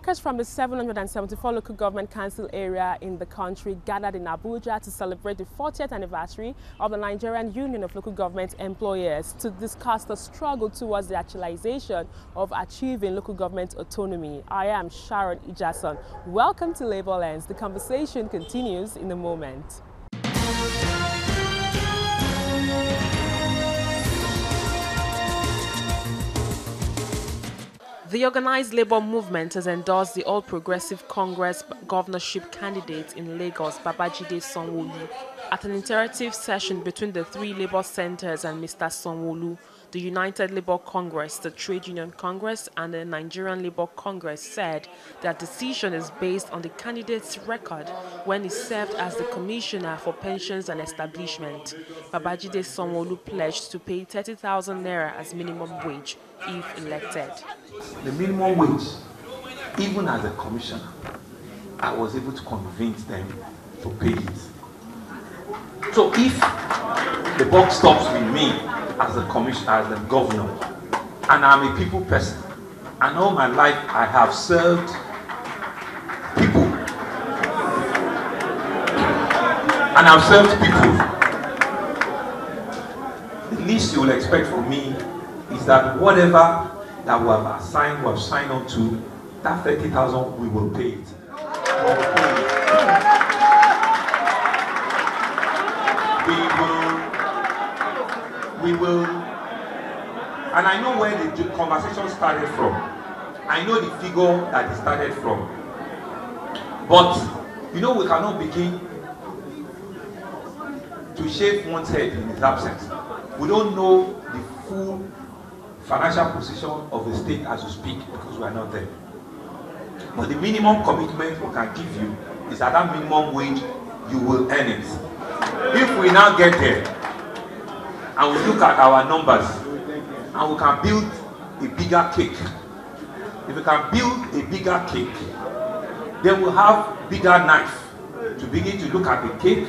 Workers from the 774 local government council area in the country gathered in Abuja to celebrate the 40th anniversary of the Nigerian Union of Local Government Employers to discuss the struggle towards the actualization of achieving local government autonomy. I am Sharon Ijason. Welcome to Labour Lens. The conversation continues in a moment. The organized labour movement has endorsed the All Progressive Congress governorship candidate in Lagos, Babajide Sanwo-Olu. At an interactive session between the three labour centres and Mr. Sanwo-Olu, the United Labour Congress, the Trade Union Congress and the Nigerian Labour Congress said their decision is based on the candidate's record when he served as the Commissioner for Pensions and Establishment. Babajide Sanwo-Olu pledged to pay 30,000 naira as minimum wage if elected. The minimum wage, even as a commissioner, I was able to convince them to pay it. So if the buck stops with me as a commissioner, as the governor, and I'm a people person, and all my life I have served people, and I've served people, the least you will expect from me is that whatever that we have signed on to, that 30,000 we will pay it. We will, and I know where the conversation started from. I know the figure that it started from. But, you know, we cannot begin to shave one's head in his absence. We don't know the full financial position of the state as we speak because we are not there. But the minimum commitment we can give you is that that minimum wage, you will earn it. If we now get there and we look at our numbers and we can build a bigger cake, if we can build a bigger cake, then we'll have bigger knife to begin to look at the cake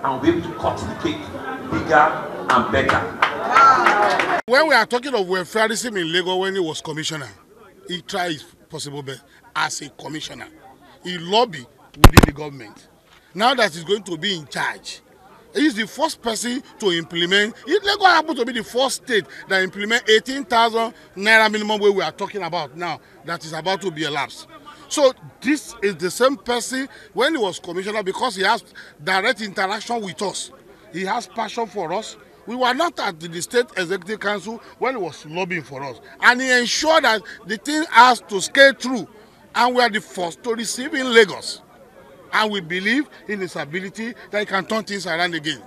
and we'll be able to cut the cake bigger and better. When we are talking of welfareism in Lagos, when he was commissioner, he tried his possible best as a commissioner. He lobbied within the government. Now that he's going to be in charge, he's the first person to implement. Lagos happens to be the first state that implement 18,000 naira minimum wage we are talking about now, that is about to be elapsed. So this is the same person when he was commissioner because he has direct interaction with us. He has passion for us. We were not at the State Executive Council when he was lobbying for us. And he ensured that the thing has to scale through. And we are the first to receive in Lagos. And we believe in his ability that he can turn things around again.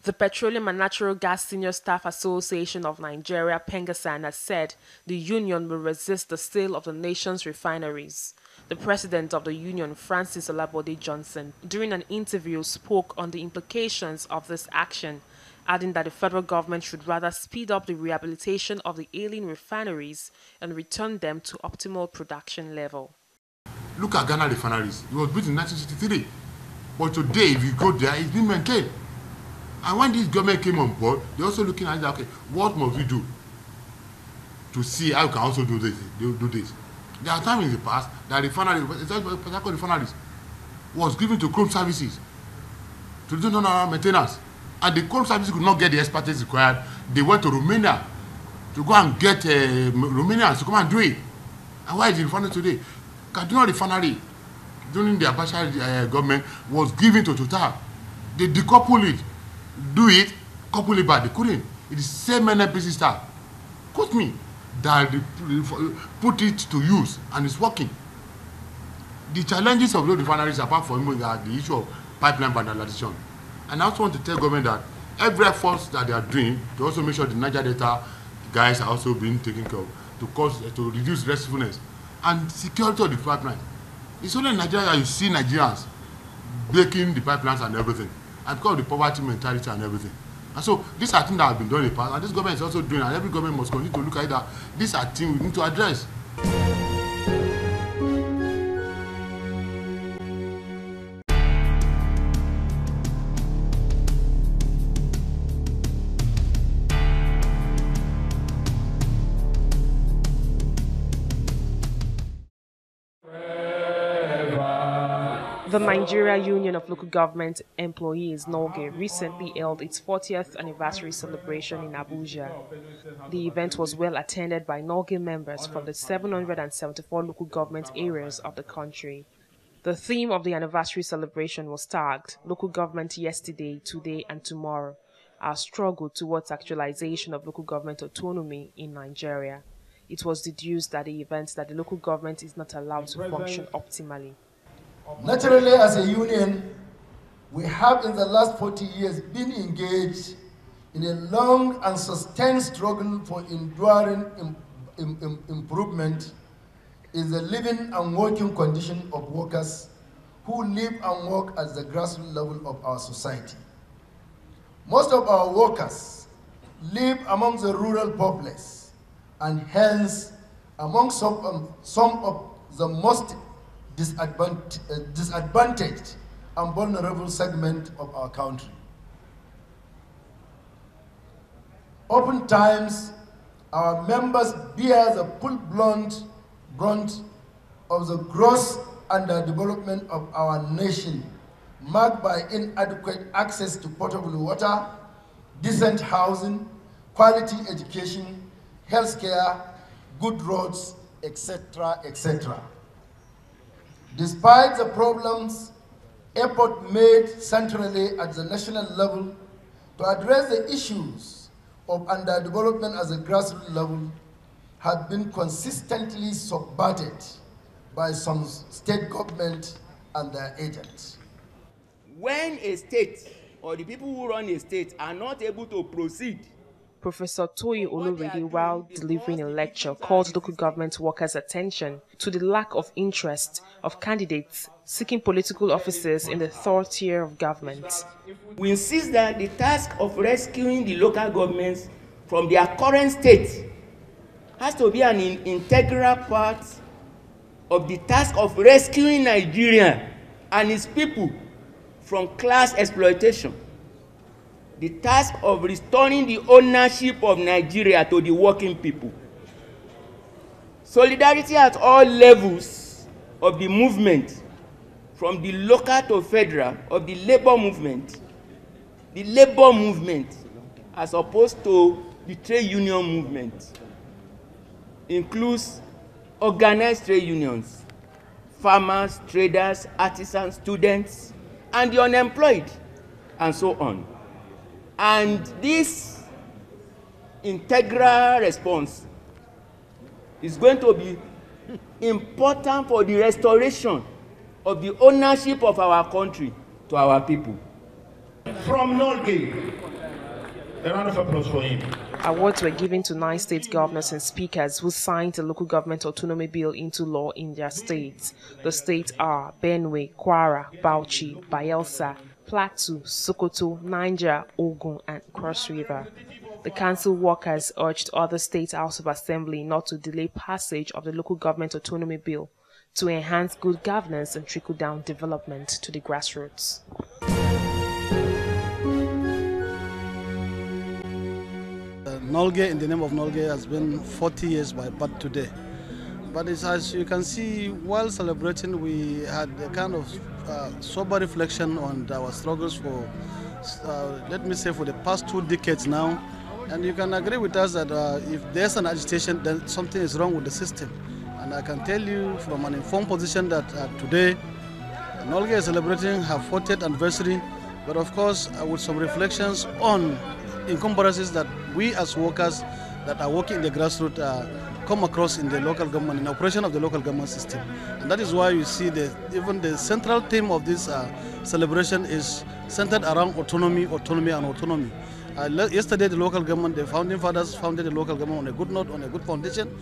The Petroleum and Natural Gas Senior Staff Association of Nigeria, PENGASAN, has said the union will resist the sale of the nation's refineries. The president of the union, Francis Olabode Johnson, during an interview spoke on the implications of this action, adding that the federal government should rather speed up the rehabilitation of the ailing refineries and return them to optimal production level. Look at Ghana refineries. It was built in 1963. But today, if you go there, it's been maintained. And when this government came on board, they're also looking at, okay, what must we do to see how we can also do this? There are times in the past that refineries was given to Chrome Services to do non-hour maintenance. And the Chrome Services could not get the expertise required. They went to Romania to go and get Romanians to come and do it. And why is the refinery today? Kaduna Refinery, during the Abacha government, was given to Total. They decoupled it. Do it, couple it back. They couldn't. It is same NNPC staff. Quote me. That they put it to use and it's working. The challenges of those refineries, apart from the issue of pipeline vandalization. And I also want to tell government that every effort that they are doing to also make sure the Niger Delta guys are also being taken care of to reduce restfulness and security of the pipeline. It's only in Nigeria that you see Nigerians breaking the pipelines and everything. And because of the poverty mentality and everything. And so these are things that have been done in the past, and this government is also doing, and every government must continue to look at it that these are things we need to address. The Nigeria Union of Local Government Employees, NOLGE, recently held its 40th anniversary celebration in Abuja. The event was well attended by NOLGE members from the 774 local government areas of the country. The theme of the anniversary celebration was tagged Local Government Yesterday, Today and Tomorrow, our struggle towards actualization of local government autonomy in Nigeria. It was deduced at the event that the local government is not allowed to function optimally. Naturally, as a union, we have in the last 40 years been engaged in a long and sustained struggle for enduring improvement in the living and working condition of workers who live and work at the grassroots level of our society. Most of our workers live among the rural populace and hence among some of the most disadvantaged and vulnerable segment of our country. Oftentimes, our members bear the full brunt of the gross underdevelopment of our nation, marked by inadequate access to potable water, decent housing, quality education, healthcare, good roads, etc., etc. Despite the problems, effort made centrally at the national level to address the issues of underdevelopment at the grassroots level have been consistently subverted by some state government and their agents. When a state or the people who run a state are not able to proceed, Professor Toyi Olurede, while delivering a lecture, called local government workers' attention to the lack of interest of candidates seeking political offices in the third tier of government. We insist that the task of rescuing the local governments from their current state has to be an integral part of the task of rescuing Nigeria and its people from class exploitation. The task of restoring the ownership of Nigeria to the working people. Solidarity at all levels of the movement, from the local to federal, of the labor movement as opposed to the trade union movement, includes organized trade unions, farmers, traders, artisans, students, and the unemployed, and so on. And this integral response is going to be important for the restoration of the ownership of our country to our people. From NOLGE, a round of applause for him. Awards were given to 9 state governors and speakers who signed the local government autonomy bill into law in their states. The states are Benue, Kwara, Bauchi, Bayelsa, Plateau, Sokoto, Niger, Ogun, and Cross River. The council workers urged other state House of Assembly not to delay passage of the local government autonomy bill to enhance good governance and trickle-down development to the grassroots. NOLGE, in the name of NOLGE, has been 40 years by birth today. But as you can see, while celebrating, we had a kind of sober reflection on our struggles for, let me say, for the past 2 decades now. And you can agree with us that if there's an agitation, then something is wrong with the system. And I can tell you from an informed position that today, NOLGE is celebrating her 40th anniversary, but of course with some reflections on encumbrances that we as workers that are working in the grassroots come across in the local government, in the operation of the local government system. And that is why you see even the central theme of this celebration is centered around autonomy, autonomy, and autonomy. Yesterday, the local government, the founding fathers founded the local government on a good note, on a good foundation.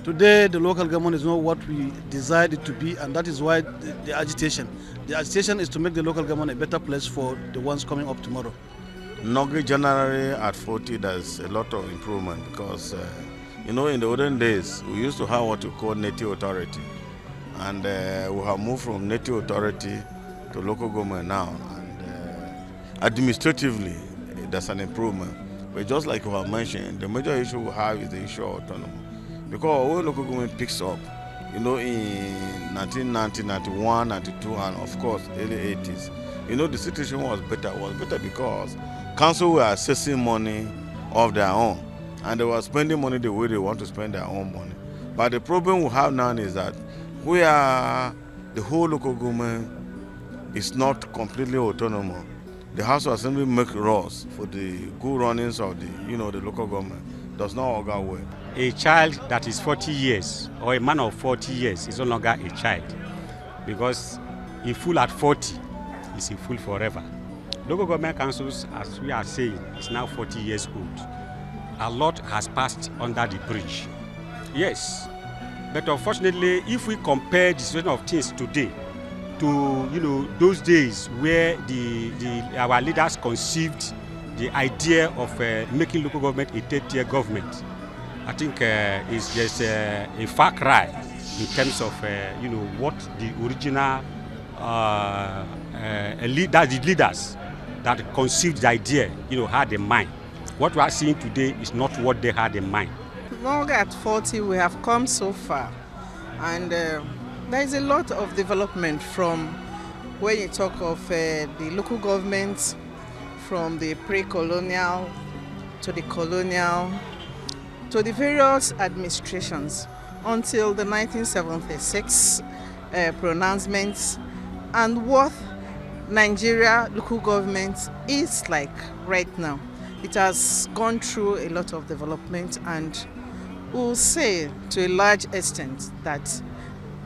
Today, the local government is not what we desired it to be, and that is why the agitation. The agitation is to make the local government a better place for the ones coming up tomorrow. NOLGE generally at 40, there's a lot of improvement because, you know, in the olden days, we used to have what we call native authority. And we have moved from native authority to local government now. And administratively, there's an improvement. But just like you have mentioned, the major issue we have is the issue of autonomy. Because when local government picks up, you know, in 1990, 91, 92, and of course, early 80s. You know, the situation was better. It was better because council were assessing money of their own, and they were spending money the way they want to spend their own money. But the problem we have now is that where the whole local government is not completely autonomous. The House of Assembly make laws for the good runnings of the local government. Does not go well. A child that is 40 years or a man of 40 years is no longer a child, because a fool at 40 is a fool forever. Local government councils, as we are saying, is now 40 years old. A lot has passed under the bridge. Yes, but unfortunately, if we compare the situation of things today to those days where our leaders conceived the idea of making local government a third-tier government, I think it's just a far cry in terms of what the original the leaders that conceived the idea had in mind. What we are seeing today is not what they had in mind. Long at 40, we have come so far, and there is a lot of development from when you talk of the local government, from the pre-colonial to the colonial to the various administrations until the 1976 pronouncements, and what Nigeria local government is like right now. It has gone through a lot of development, and we'll say to a large extent that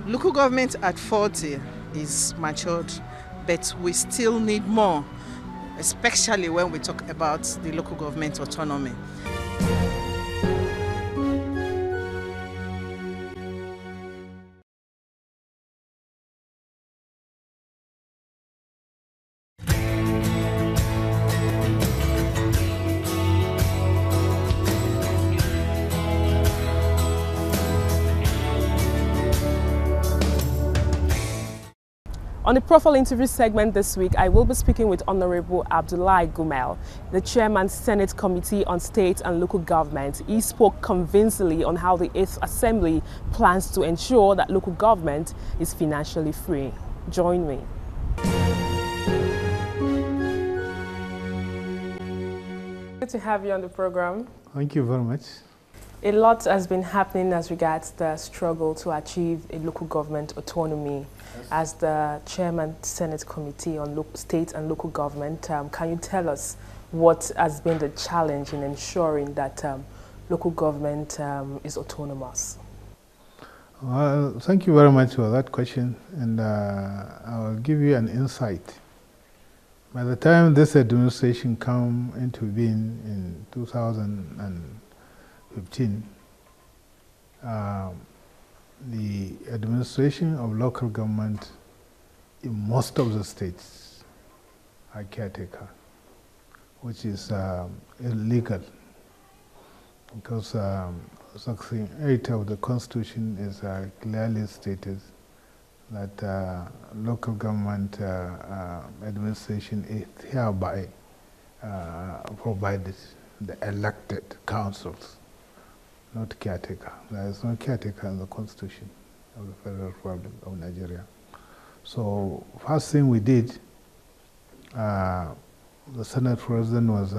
local government at 40 is matured, but we still need more, especially when we talk about the local government autonomy. On the profile interview segment this week, I will be speaking with Honorable Abdullahi Gumel, the Chairman, Senate Committee on State and Local Government. He spoke convincingly on how the 8th Assembly plans to ensure that local government is financially free. Join me. Good to have you on the program. Thank you very much. A lot has been happening as regards the struggle to achieve a local government autonomy. Yes. As the Chairman, Senate Committee on State and Local Government, can you tell us what has been the challenge in ensuring that local government is autonomous? Well, thank you very much for that question, and I will give you an insight. By the time this administration came into being in 2015, the administration of local government in most of the states are caretaker, which is illegal, because Section 8 of the Constitution is clearly stated that local government administration is hereby provided the elected councils, not caretaker. There is no caretaker in the Constitution of the Federal Republic of Nigeria. So first thing we did, the Senate President was,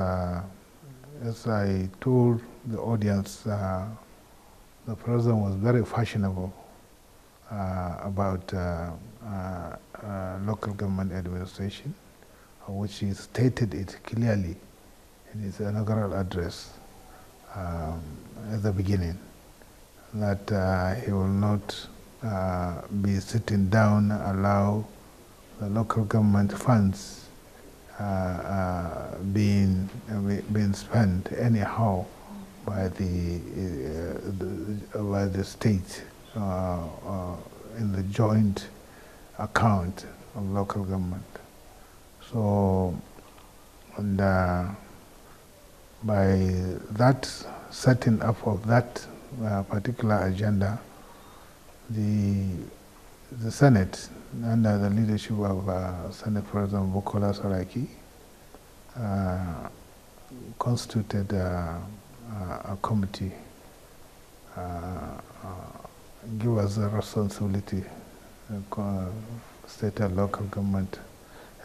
as I told the audience, the President was very fashionable about local government administration, which he stated it clearly in his inaugural address at the beginning, that he will not be sitting down, allow the local government funds being spent anyhow by the state in the joint account of local government. So, and by that setting up of that particular agenda, the Senate, under the leadership of Senate President Bukola Saraki, constituted a committee give us a responsibility, state and local government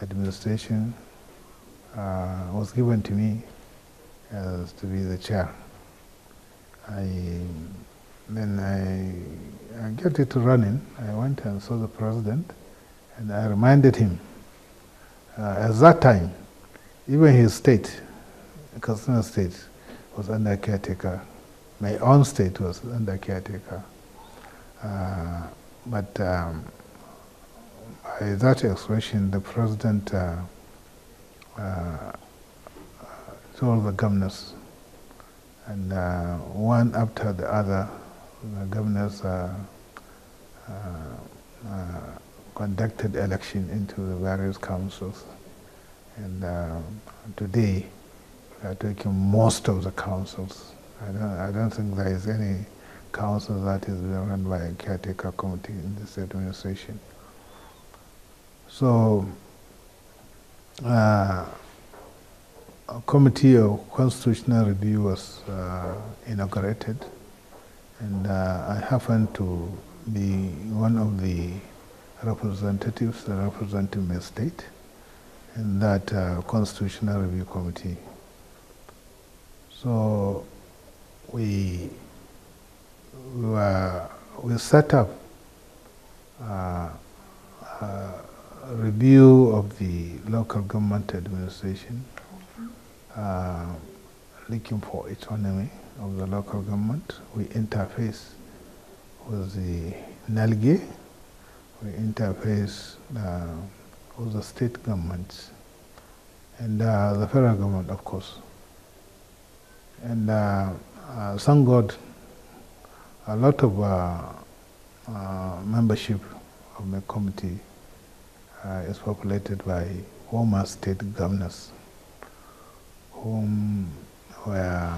administration, was given to me as to be the chair. Then I get it running. I went and saw the president, and I reminded him, at that time, even his state, Katsina State, was under caretaker. My own state was under caretaker. But by that expression, the president told the governors, and one after the other, the governors conducted election into the various councils. And today, we are taking most of the councils. I don't think there is any council that is being run by a caretaker committee in this administration. So, a committee of constitutional review was inaugurated, and I happened to be one of the representatives representing my state in that constitutional review committee. So we set up a review of the local government administration, looking for autonomy of the local government. We interface with the NALGE, we interface with the state governments, and the federal government, of course. And thank God, a lot of membership of the committee is populated by former state governors, whom were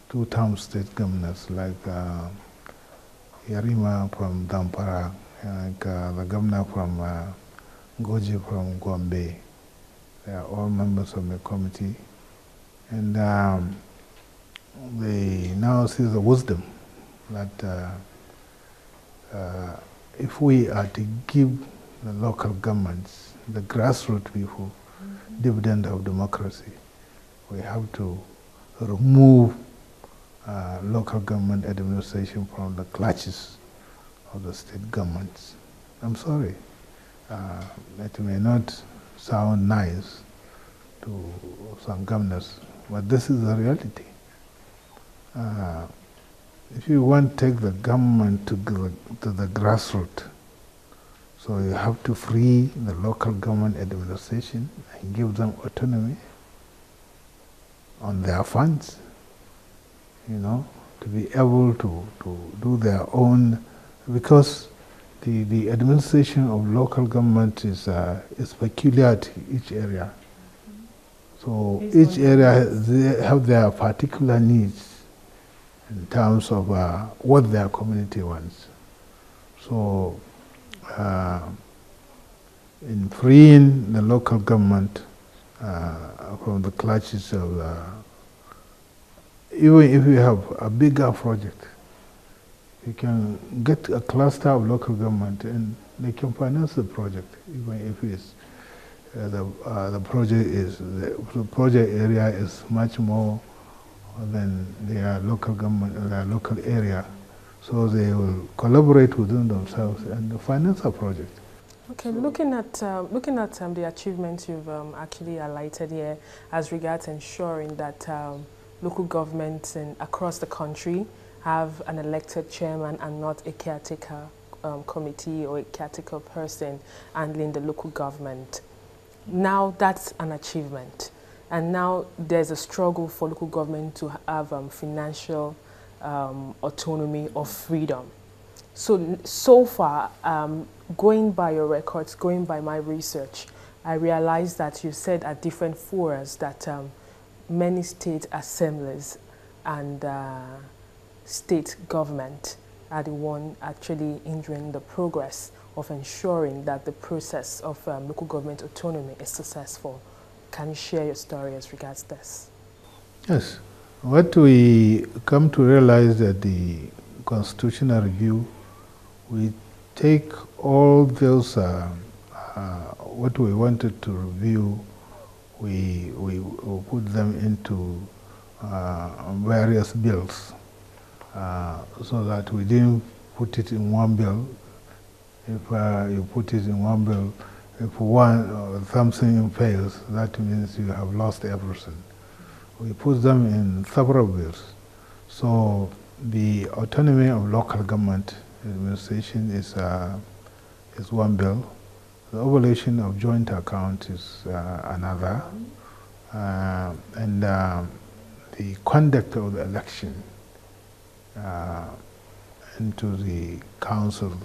two-term state governors, like Yarima from Dampara, like the governor from Goji from Gombe. They are all members of the committee. And they now see the wisdom that if we are to give the local governments, the grassroots people, dividend of democracy, we have to remove local government administration from the clutches of the state governments. I'm sorry, it may not sound nice to some governors, but this is the reality. If you want to take the government to the grassroots, so you have to free the local government administration and give them autonomy on their funds, you know, to be able to do their own, because the administration of local government is peculiar to each area. So each area, they have their particular needs in terms of what their community wants. So in freeing the local government from the clutches of, even if you have a bigger project, you can get a cluster of local government and they can finance the project, even if it's the project area is much more than their local government or their local area. So they will collaborate within themselves and finance a project. Okay, looking at the achievements you've actually highlighted here as regards ensuring that local governments across the country have an elected chairman and not a caretaker committee or a caretaker person handling the local government. Now that's an achievement, and now there's a struggle for local government to have financial autonomy or freedom. So far, going by your records, going by my research, I realized that you said at different forums that many state assemblies and state government are the one actually hindering the progress of ensuring that the process of local government autonomy is successful. Can you share your story as regards this? Yes. What we come to realize that the constitutional review, we take all those what we wanted to review, we put them into various bills, so that we didn't put it in one bill. If you put it in one bill, if something fails, that means you have lost everything. We put them in several bills. So the autonomy of local government administration is one bill. The abolition of joint account is another. And the conduct of the election into the council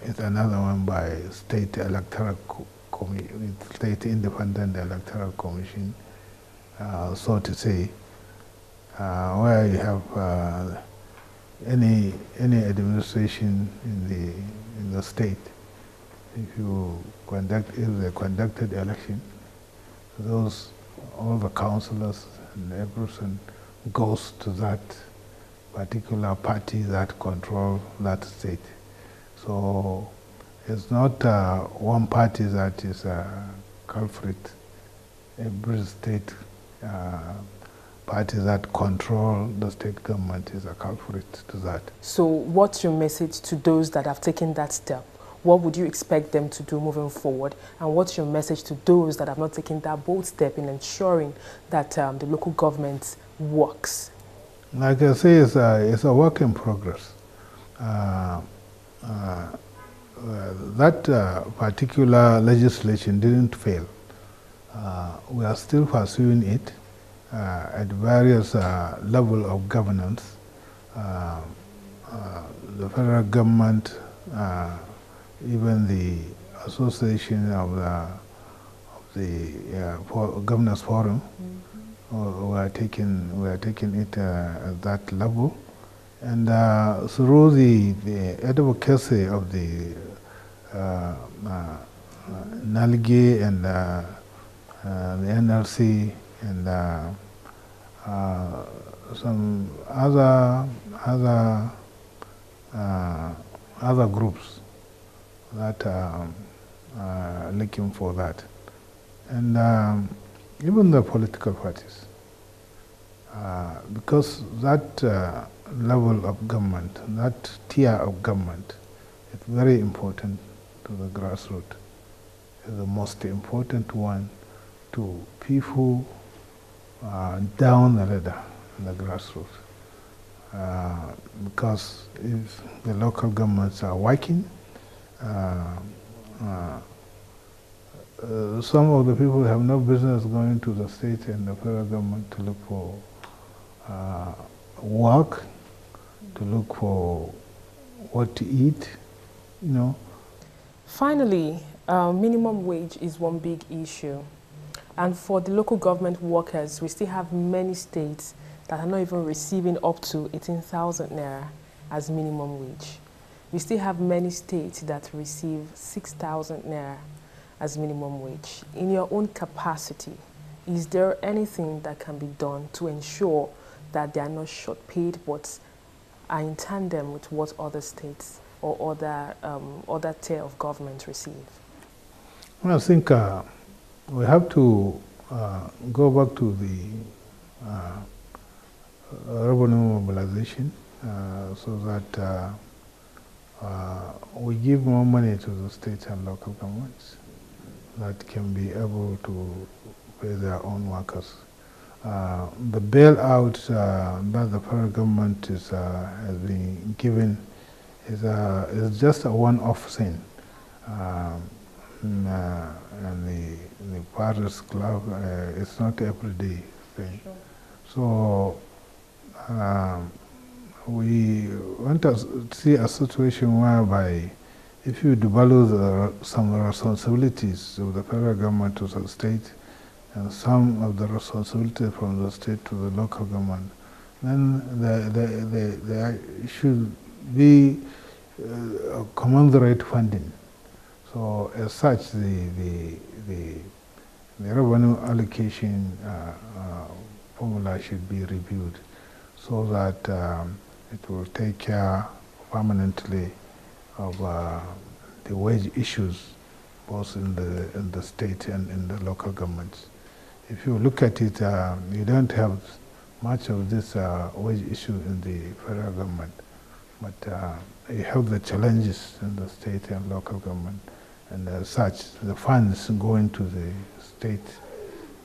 is another one by state state independent electoral commission, so to say, where you have any administration in the state. If they conducted election, all the councillors and everything goes to that particular party that control that state. So it's not one party that is a culprit. Every state party that control the state government is a culprit to that. So what's your message to those that have taken that step? What would you expect them to do moving forward? And what's your message to those that have not taken that bold step in ensuring that the local government works? Like I say, it's a work in progress. That particular legislation didn't fail. We are still pursuing it at various levels of governance. The federal government, even the association of the governors forum, we are taking it at that level, and through the advocacy of the NALGE and the NLC and some other groups that are looking for that, and even the political parties, because that level of government, that tier of government, is very important to the grassroots. It's the most important one to people down the ladder in the grassroots. Because if the local governments are working, some of the people have no business going to the state and the federal government to look for work, to look for what to eat, you know. Finally, minimum wage is one big issue. And for the local government workers, we still have many states that are not even receiving up to 18,000 naira as minimum wage. We still have many states that receive 6,000 naira as minimum wage. In your own capacity, is there anything that can be done to ensure that they are not short paid but are in tandem with what other states or other tier of government receive? Well, I think we have to go back to the revenue mobilization so that we give more money to the state and local governments that can be able to pay their own workers. The bailout that the federal government has been given is just a one-off thing. And the Paris Club, it's not everyday thing. Sure. So we want to see a situation whereby if you develop some responsibilities of the federal government to the state and some of the responsibility from the state to the local government, then there should be commensurate funding. So as such, the revenue allocation formula should be reviewed so that It will take care permanently of the wage issues, both in the state and in the local governments. If you look at it, you don't have much of this wage issue in the federal government, but you have the challenges in the state and local government, and as such, the funds going to the state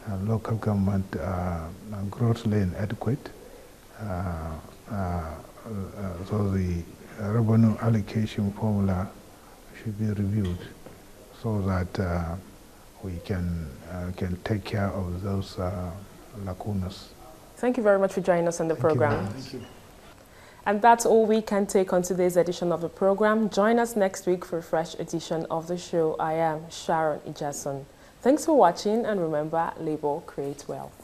and local government are grossly inadequate. So the revenue allocation formula should be reviewed so that we can take care of those lacunas. Thank you very much for joining us on the program. Thank you. And that's all we can take on today's edition of the program. Join us next week for a fresh edition of the show. I am Sharon Ijason. Thanks for watching, and remember, labor creates wealth.